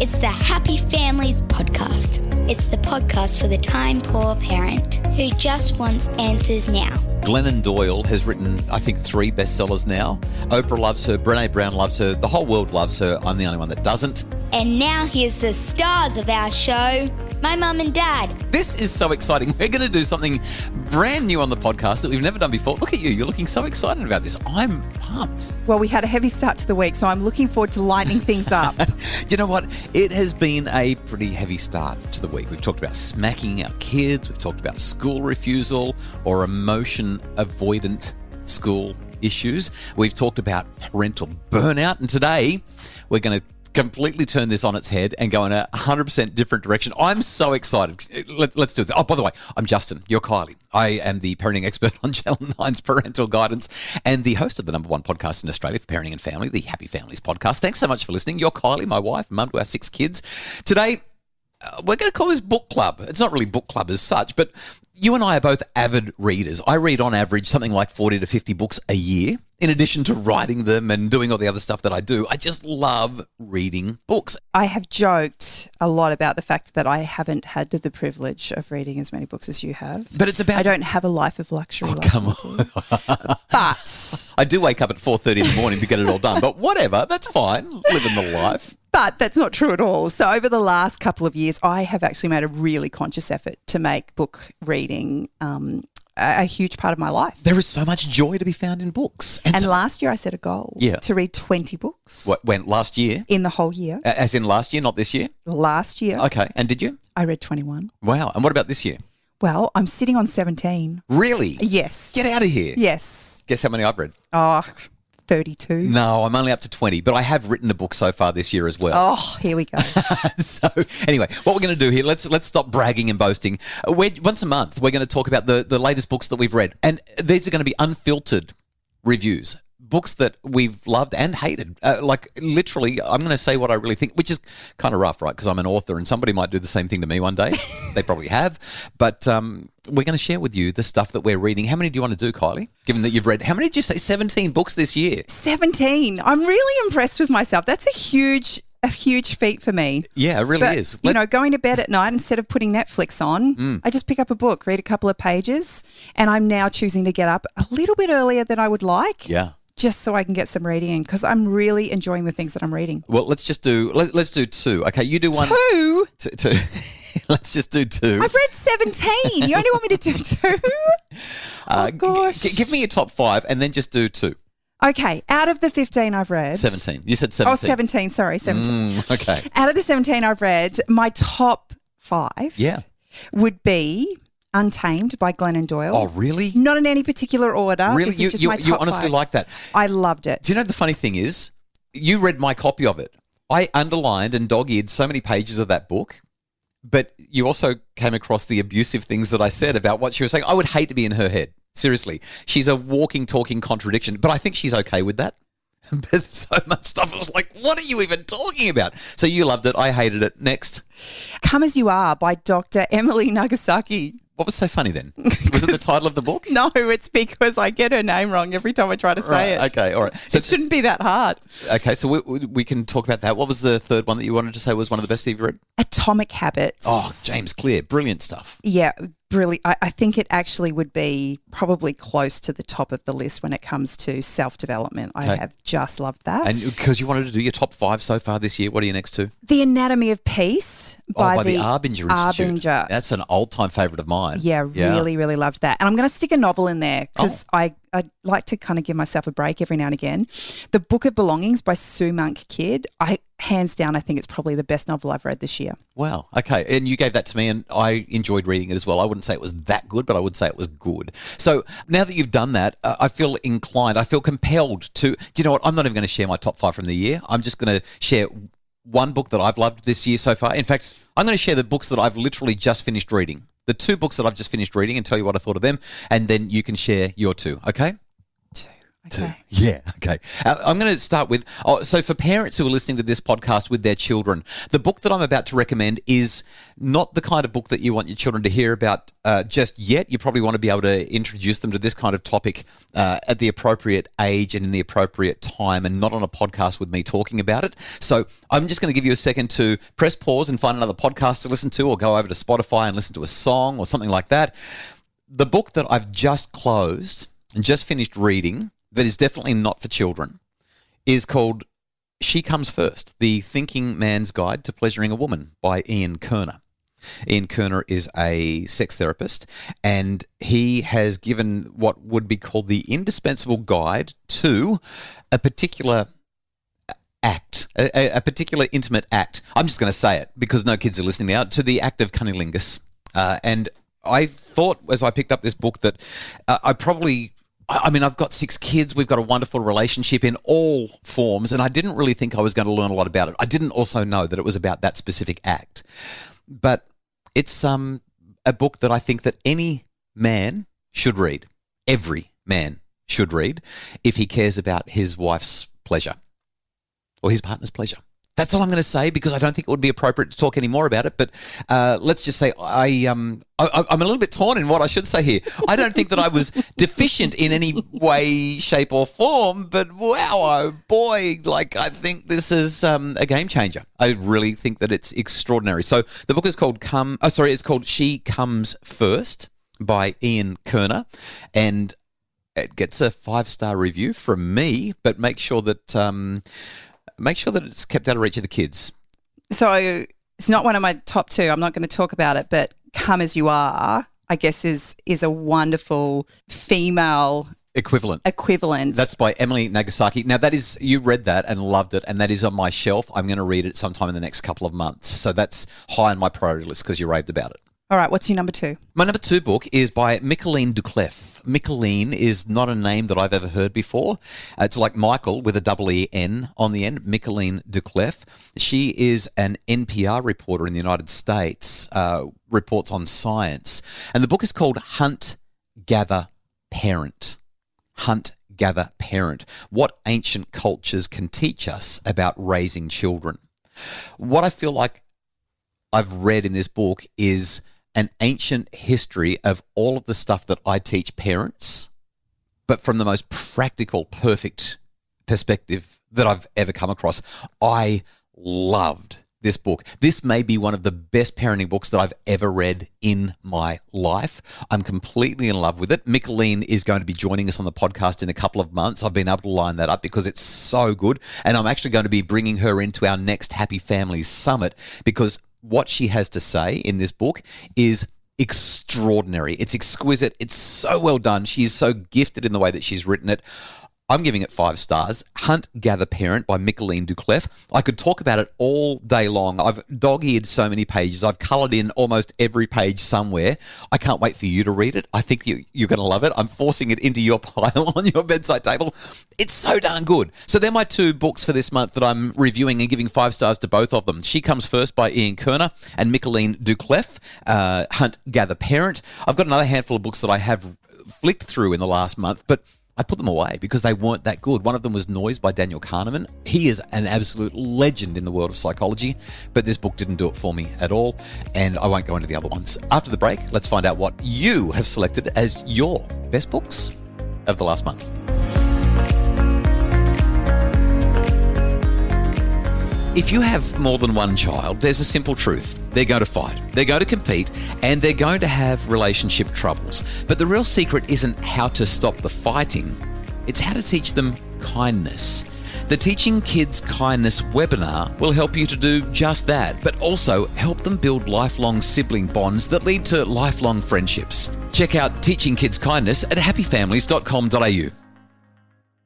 It's the Happy Families podcast. It's the podcast for the time-poor parent who just wants answers now. Glennon Doyle has written, I think, 3 bestsellers now. Oprah loves her, Brené Brown loves her, the whole world loves her. I'm the only one that doesn't. And now here's the stars of our show, my mum and dad. This is so exciting. We're going to do something brand new on the podcast that we've never done before. Look at you. You're looking so excited about this. I'm pumped. Well, we had a heavy start to the week, so I'm looking forward to lightening things up. You know what? It has been a pretty heavy start to the week. We've talked about smacking our kids. We've talked about school refusal or emotion avoidant school issues. We've talked about parental burnout. And today we're going to completely turn this on its head and go in a 100% different direction. I'm so excited. Let's do this. Oh, by the way, I'm Justin. You're Kylie. I am the parenting expert on Channel 9's Parental Guidance and the host of the #1 podcast in Australia for parenting and family, the Happy Families podcast. Thanks so much for listening. You're Kylie, my wife, mum to our 6 kids. Today, we're going to call this book club. It's not really book club as such, but you and I are both avid readers. I read on average something like 40 to 50 books a year, in addition to writing them and doing all the other stuff that I do. I just love reading books. I have joked a lot about the fact that I haven't had the privilege of reading as many books as you have. But it's about... I don't have a life of luxury. Oh, come on. But... I do wake up at 4:30 in the morning to get it all done. But whatever, that's fine. Living the life. But that's not true at all. So over the last couple of years, I have actually made a really conscious effort to make book reading a huge part of my life. There is so much joy to be found in books. And last year I set a goal to read 20 books. When? Last year? In the whole year. As in last year, not this year? Last year. Okay. And did you? I read 21. Wow. And what about this year? Well, I'm sitting on 17. Really? Yes. Get out of here. Yes. Guess how many I've read? Oh, 32. No, I'm only up to 20, but I have written a book so far this year as well. Oh, here we go. So anyway, what we're going to do here, let's stop bragging and boasting. Once a month, we're going to talk about the latest books that we've read. And these are going to be unfiltered reviews. Books that we've loved and hated. Like literally, I'm going to say what I really think, which is kind of rough, right? Because I'm an author and somebody might do the same thing to me one day. They probably have. But we're going to share with you the stuff that we're reading. How many do you want to do, Kylie? Given that you've read, how many did you say? 17 books this year. 17. I'm really impressed with myself. That's a huge feat for me. Yeah, it really is. Going to bed at night instead of putting Netflix on, I just pick up a book, read a couple of pages, and I'm now choosing to get up a little bit earlier than I would like. Yeah. Just so I can get some reading in because I'm really enjoying the things that I'm reading. Well, let's do 2. Okay, you do one. 2? Two. Let's just do 2. I've read 17. You only want me to do 2? Oh, gosh. Give me your top 5 and then just do 2. Okay, out of the 15 I've read. 17. You said 17. Oh, 17. Sorry, 17. Okay. Out of the 17 I've read, my top 5 would be Untamed by Glennon Doyle. Oh, really? Not in any particular order. Really? This is just my top you honestly 5. like that? I loved it. Do you know the funny thing is, you read my copy of it. I underlined and dog-eared so many pages of that book, but you also came across the abusive things that I said about what she was saying. I would hate to be in her head. Seriously. She's a walking, talking contradiction, but I think she's okay with that. There's so much stuff. I was like, what are you even talking about? So you loved it. I hated it. Next. Come As You Are by Dr. Emily Nagasaki. What was so funny then? Was it the title of the book? No, it's because I get her name wrong every time I try to say it. Okay, all right. So it shouldn't be that hard. Okay, so we can talk about that. What was the third one that you wanted to say was one of the best you've read? Atomic Habits. Oh, James Clear. Brilliant stuff. Yeah, brilliant. I think it actually would be probably close to the top of the list when it comes to self-development. Okay. I have just loved that. And because you wanted to do your top 5 so far this year, what are you next to? The Anatomy of Peace by the Arbinger Institute. That's an old-time favourite of mine. Yeah, really, really loved that. And I'm going to stick a novel in there because I like to kind of give myself a break every now and again. The Book of Belongings by Sue Monk Kidd. Hands down, I think it's probably the best novel I've read this year. Wow. Okay. And you gave that to me and I enjoyed reading it as well. I wouldn't say it was that good, but I would say it was good. So now that you've done that, I feel inclined, I feel compelled to, do you know what? I'm not even going to share my top 5 from the year. I'm just going to share one book that I've loved this year so far. In fact, I'm going to share the books that I've literally just finished reading. The 2 books that I've just finished reading and tell you what I thought of them. And then you can share your 2. Okay? Okay. Yeah, okay. I'm going to start with, so for parents who are listening to this podcast with their children, the book that I'm about to recommend is not the kind of book that you want your children to hear about just yet. You probably want to be able to introduce them to this kind of topic at the appropriate age and in the appropriate time, and not on a podcast with me talking about it. So I'm just going to give you a second to press pause and find another podcast to listen to, or go over to Spotify and listen to a song or something like that. The book that I've just closed and just finished reading, that is definitely not for children, is called She Comes First, The Thinking Man's Guide to Pleasuring a Woman by Ian Kerner. Ian Kerner is a sex therapist, and he has given what would be called the indispensable guide to a particular act, a particular intimate act. I'm just going to say it because no kids are listening now, to the act of cunnilingus. And I thought as I picked up this book that I've got 6 kids. We've got a wonderful relationship in all forms, and I didn't really think I was going to learn a lot about it. I didn't also know that it was about that specific act. But it's a book that I think that any man should read. Every man should read if he cares about his wife's pleasure or his partner's pleasure. That's all I'm going to say, because I don't think it would be appropriate to talk any more about it. But let's just say I'm a little bit torn in what I should say here. I don't think that I was deficient in any way, shape or form, but wow, oh boy, I think this is a game changer. I really think that it's extraordinary. So the book is called it's called She Comes First by Ian Kerner, and it gets a 5-star review from me, but make sure that it's kept out of reach of the kids. So it's not one of my top 2. I'm not going to talk about it, but Come As You Are, I guess, is a wonderful female equivalent. That's by Emily Nagasaki. Now, that is, you read that and loved it, and that is on my shelf. I'm going to read it sometime in the next couple of months. So that's high on my priority list because you raved about it. All right, what's your number 2? My number 2 book is by Micheline Duclef. Micheline is not a name that I've ever heard before. It's like Michael with a double E-N on the end, Micheline Duclef. She is an NPR reporter in the United States, reports on science. And the book is called Hunt, Gather, Parent. Hunt, Gather, Parent. What ancient cultures can teach us about raising children. What I feel like I've read in this book is an ancient history of all of the stuff that I teach parents, but from the most practical, perfect perspective that I've ever come across. I loved this book. This may be one of the best parenting books that I've ever read in my life. I'm completely in love with it. Micheline is going to be joining us on the podcast in a couple of months. I've been able to line that up because it's so good, and I'm actually going to be bringing her into our next Happy Families Summit, because what she has to say in this book is extraordinary. It's exquisite. It's so well done. She's so gifted in the way that she's written it. I'm giving it 5 stars. Hunt, Gather, Parent by Micheline Duclef. I could talk about it all day long. I've dog-eared so many pages. I've coloured in almost every page somewhere. I can't wait for you to read it. I think you're going to love it. I'm forcing it into your pile on your bedside table. It's so darn good. So they're my 2 books for this month that I'm reviewing and giving 5 stars to both of them. She Comes First by Ian Kerner and Micheline Duclef. Hunt, Gather, Parent. I've got another handful of books that I have flicked through in the last month, but I put them away because they weren't that good. One of them was Noise by Daniel Kahneman. He is an absolute legend in the world of psychology, but this book didn't do it for me at all, and I won't go into the other ones. After the break, let's find out what you have selected as your best books of the last month. If you have more than one child, there's a simple truth. They're going to fight, they're going to compete, and they're going to have relationship troubles. But the real secret isn't how to stop the fighting, it's how to teach them kindness. The Teaching Kids Kindness webinar will help you to do just that, but also help them build lifelong sibling bonds that lead to lifelong friendships. Check out Teaching Kids Kindness at happyfamilies.com.au.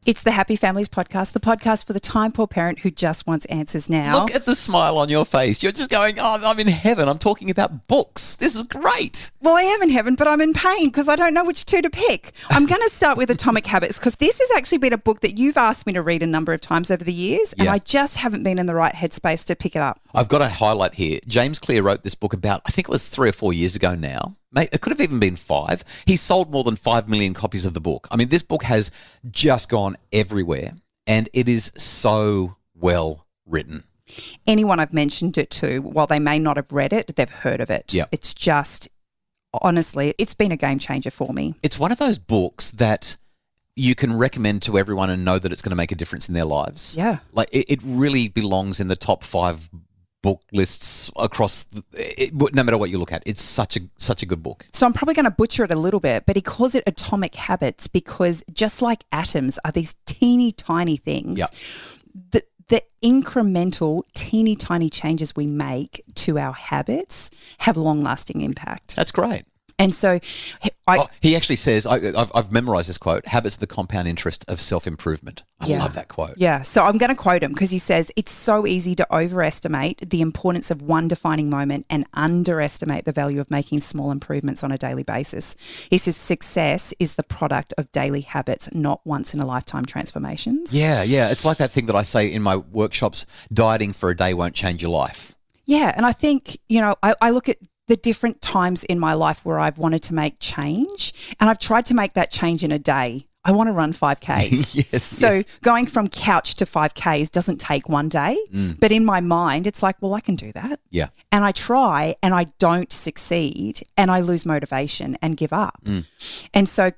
It's the Happy Families podcast, the podcast for the time-poor parent who just wants answers now. Look at the smile on your face. You're just going, oh, I'm in heaven. I'm talking about books. This is great. Well, I am in heaven, but I'm in pain because I don't know which 2 to pick. I'm going to start with Atomic Habits because this has actually been a book that you've asked me to read a number of times over the years, and I just haven't been in the right headspace to pick it up. I've got a highlight here. James Clear wrote this book about, I think it was 3 or 4 years ago now, It could have even been 5. He sold more than 5 million copies of the book. I mean, this book has just gone everywhere, and it is so well written. Anyone I've mentioned it to, while they may not have read it, they've heard of it. Yeah. It's just, honestly, it's been a game changer for me. It's one of those books that you can recommend to everyone and know that it's going to make a difference in their lives. Yeah. Like it really belongs in the top 5 book lists across, no matter what you look at. It's such a good book. So I'm probably going to butcher it a little bit, but he calls it Atomic Habits because just like atoms are these teeny tiny things, the incremental teeny tiny changes we make to our habits have long-lasting impact. That's great. And so he actually says, I've memorized this quote, habits are the compound interest of self-improvement. I love that quote. Yeah. So I'm going to quote him because he says, it's so easy to overestimate the importance of one defining moment and underestimate the value of making small improvements on a daily basis. He says, success is the product of daily habits, not once-in-a-lifetime transformations. Yeah. It's like that thing that I say in my workshops, dieting for a day won't change your life. Yeah. And I think, I look at the different times in my life where I've wanted to make change, and I've tried to make that change in a day. I want to run 5Ks. Yes. Going from couch to 5Ks doesn't take one day, but in my mind, it's like, well, I can do that. Yeah. And I try and I don't succeed and I lose motivation and give up. And so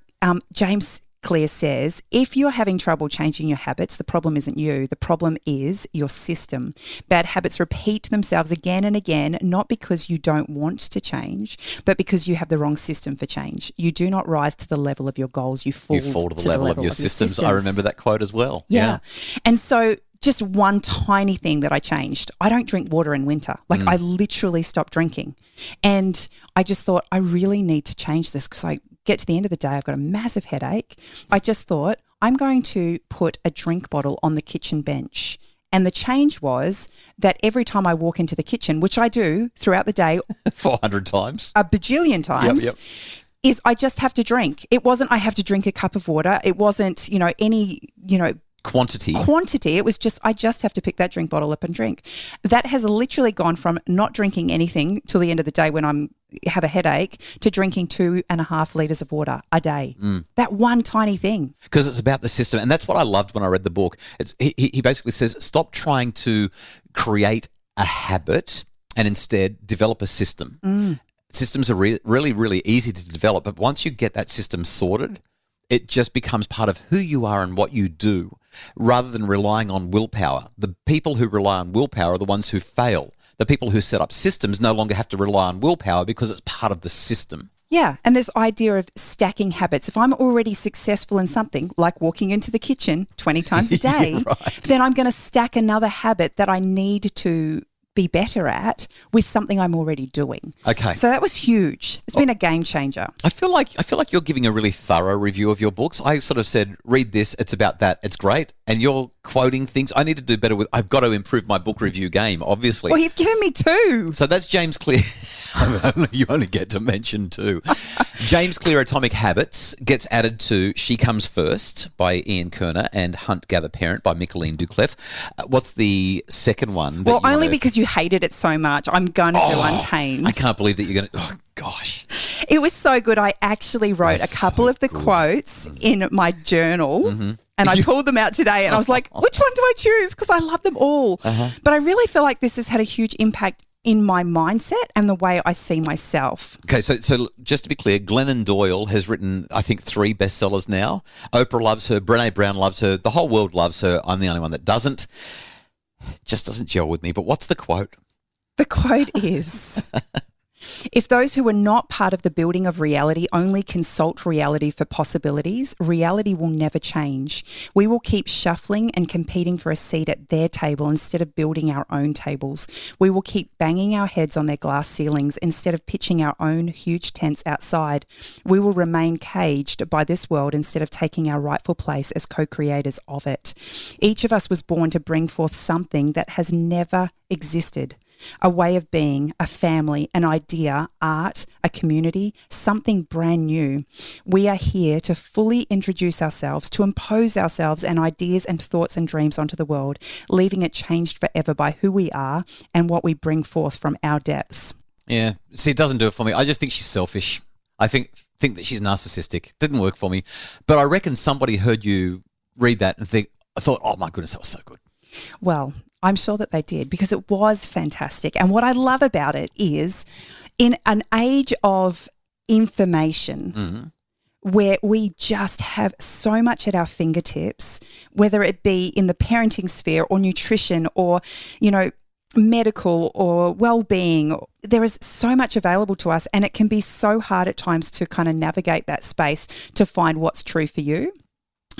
James Clear says, if you're having trouble changing your habits, the problem isn't you. The problem is your system. Bad habits repeat themselves again and again, not because you don't want to change, but because you have the wrong system for change. You do not rise to the level of your goals. You fall to the level of your systems. I remember that quote as well. Yeah. And so just one tiny thing that I changed. I don't drink water in winter. Like I literally stopped drinking. And I just thought, I really need to change this because I get to the end of the day, I've got a massive headache. I just thought, I'm going to put a drink bottle on the kitchen bench. And the change was that every time I walk into the kitchen, which I do throughout the day 400 times, a bajillion times, is I just have to drink. It wasn't I have to drink a cup of water. It wasn't, any, quantity. It was just, I just have to pick that drink bottle up and drink. That has literally gone from not drinking anything till the end of the day when I have a headache to drinking 2.5 litres of water a day. That one tiny thing. Because it's about the system. And that's what I loved when I read the book. He basically says, stop trying to create a habit and instead develop a system. Systems are really, really easy to develop. But once you get that system sorted, it just becomes part of who you are and what you do rather than relying on willpower. The people who rely on willpower are the ones who fail. The people who set up systems no longer have to rely on willpower because it's part of the system. Yeah, and this idea of stacking habits. If I'm already successful in something, like walking into the kitchen 20 times a day, then I'm going to stack another habit that I need to be better at with something I'm already doing. Okay. So that was huge. It's been a game changer. I feel like you're giving a really thorough review of your books. I sort of said, read this, it's about that, it's great. And you're quoting things. I need to do better with, I've got to improve my book review game, obviously. Well, you've given me 2. So that's James Clear. You only get to mention 2. James Clear, Atomic Habits, gets added to She Comes First by Ian Kerner and Hunt Gather Parent by Micheline Duclef. What's the second one? Well, only because you hated it so much, I'm going to do Untamed. I can't believe that you're going to... Oh, gosh. It was so good. I actually wrote a couple of the quotes in my journal and I pulled them out today and I was like, which one do I choose? Because I love them all. But I really feel like this has had a huge impact in my mindset and the way I see myself. Okay, so just to be clear, Glennon Doyle has written, I think, 3 bestsellers now. Oprah loves her, Brené Brown loves her, the whole world loves her. I'm the only one that doesn't. Just doesn't gel with me. But what's the quote? The quote is... If those who are not part of the building of reality only consult reality for possibilities, reality will never change. We will keep shuffling and competing for a seat at their table instead of building our own tables. We will keep banging our heads on their glass ceilings instead of pitching our own huge tents outside. We will remain caged by this world instead of taking our rightful place as co-creators of it. Each of us was born to bring forth something that has never existed. A way of being, a family, an idea, art, a community, something brand new. We are here to fully introduce ourselves, to impose ourselves and ideas and thoughts and dreams onto the world, leaving it changed forever by who we are and what we bring forth from our depths. Yeah. See, it doesn't do it for me. I just think she's selfish. I think that she's narcissistic. Didn't work for me. But I reckon somebody heard you read that and I thought, oh my goodness, that was so good. Well, I'm sure that they did because it was fantastic. And what I love about it is in an age of information where we just have so much at our fingertips, whether it be in the parenting sphere or nutrition or, medical or well-being, there is so much available to us, and it can be so hard at times to kind of navigate that space to find what's true for you.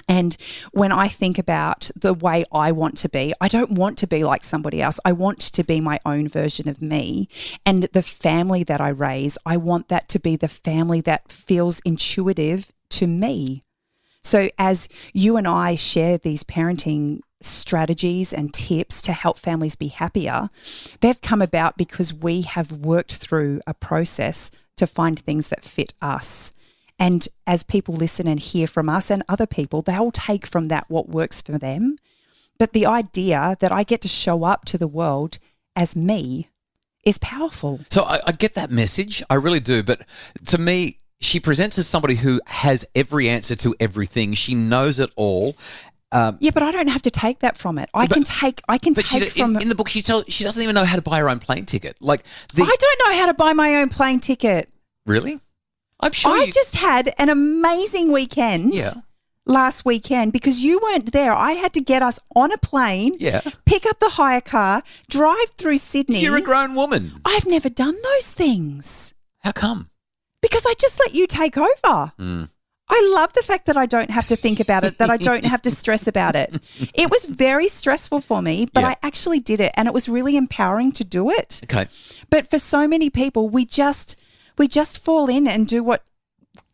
And when I think about the way I want to be, I don't want to be like somebody else. I want to be my own version of me. And the family that I raise, I want that to be the family that feels intuitive to me. So as you and I share these parenting strategies and tips to help families be happier, they've come about because we have worked through a process to find things that fit us. And as people listen and hear from us and other people, they'll take from that what works for them. But the idea that I get to show up to the world as me is powerful. So I get that message. I really do. But to me, she presents as somebody who has every answer to everything. She knows it all. Yeah, but I don't have to take that from it. I can take from in the book. She doesn't even know how to buy her own plane ticket. I don't know how to buy my own plane ticket. Really? I'm sure. I just had an amazing weekend. Yeah. Last weekend because you weren't there. I had to get us on a plane, pick up the hire car, drive through Sydney. You're a grown woman. I've never done those things. How come? Because I just let you take over. I love the fact that I don't have to think about it, that I don't have to stress about it. It was very stressful for me, but I actually did it and it was really empowering to do it. Okay. But for so many people, we just fall in and do what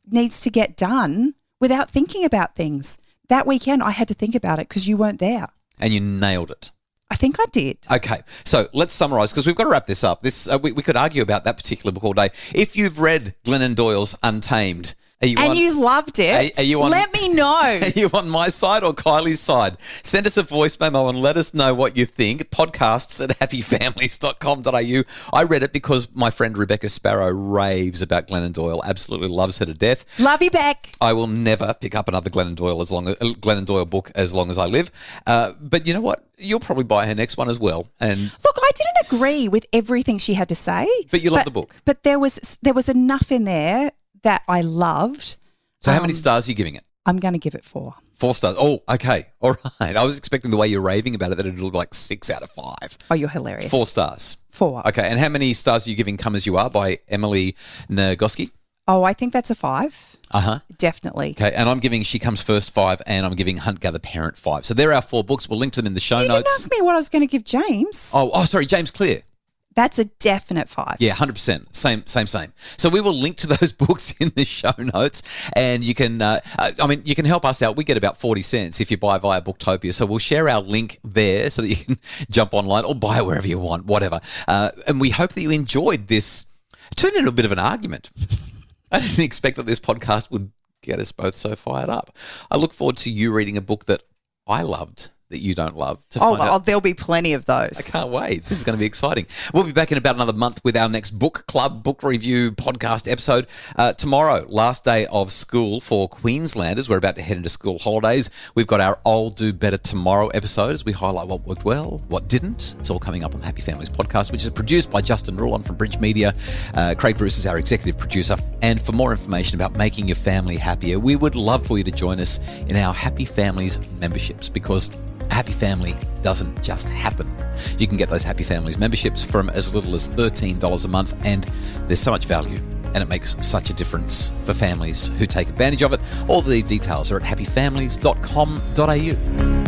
needs to get done without thinking about things. That weekend, I had to think about it because you weren't there. And you nailed it. I think I did. Okay, so let's summarise because we've got to wrap this up. We could argue about that particular book all day. If you've read Glennon Doyle's Untamed, you loved it, let me know. Are you on my side or Kylie's side? Send us a voice memo and let us know what you think. podcasts@happyfamilies.com.au. I read it because my friend Rebecca Sparrow raves about Glennon Doyle, absolutely loves her to death. Love you, Beck. I will never pick up another Glennon Doyle book as long as I live. But you know what? You'll probably buy her next one as well. And look, I didn't agree with everything she had to say. But you love the book. But there was enough in there that I loved. So how many stars are you giving it? I'm going to give it 4. 4 stars. Oh, okay. All right. I was expecting the way you're raving about it that it'd look like 6 out of 5. Oh, you're hilarious. 4 stars. 4. Okay. And how many stars are you giving Come As You Are by Emily Nagoski? Oh, I think that's a 5. Uh-huh. Definitely. Okay. And I'm giving She Comes First 5 and I'm giving Hunt Gather Parent 5. So there are 4 books. We'll link to them in the show notes. You didn't ask me what I was going to give James. Oh, sorry. James Clear. That's a definite 5. Yeah, 100%. Same. So we will link to those books in the show notes, and you can, you can help us out. We get about 40 cents if you buy via Booktopia. So we'll share our link there so that you can jump online or buy it wherever you want, whatever. And we hope that you enjoyed this. It turned into a bit of an argument. I didn't expect that this podcast would get us both so fired up. I look forward to you reading a book that I loved that you don't love. There'll be plenty of those. I can't wait. This is going to be exciting. We'll be back in about another month with our next book club, book review podcast episode. Tomorrow, last day of school for Queenslanders. We're about to head into school holidays. We've got our I'll Do Better Tomorrow episode as we highlight what worked well, what didn't. It's all coming up on the Happy Families podcast, which is produced by Justin Rulon from Bridge Media. Craig Bruce is our executive producer. And for more information about making your family happier, we would love for you to join us in our Happy Families memberships because a happy family doesn't just happen. You can get those Happy Families memberships from as little as $13 a month, and there's so much value, and it makes such a difference for families who take advantage of it. All the details are at happyfamilies.com.au.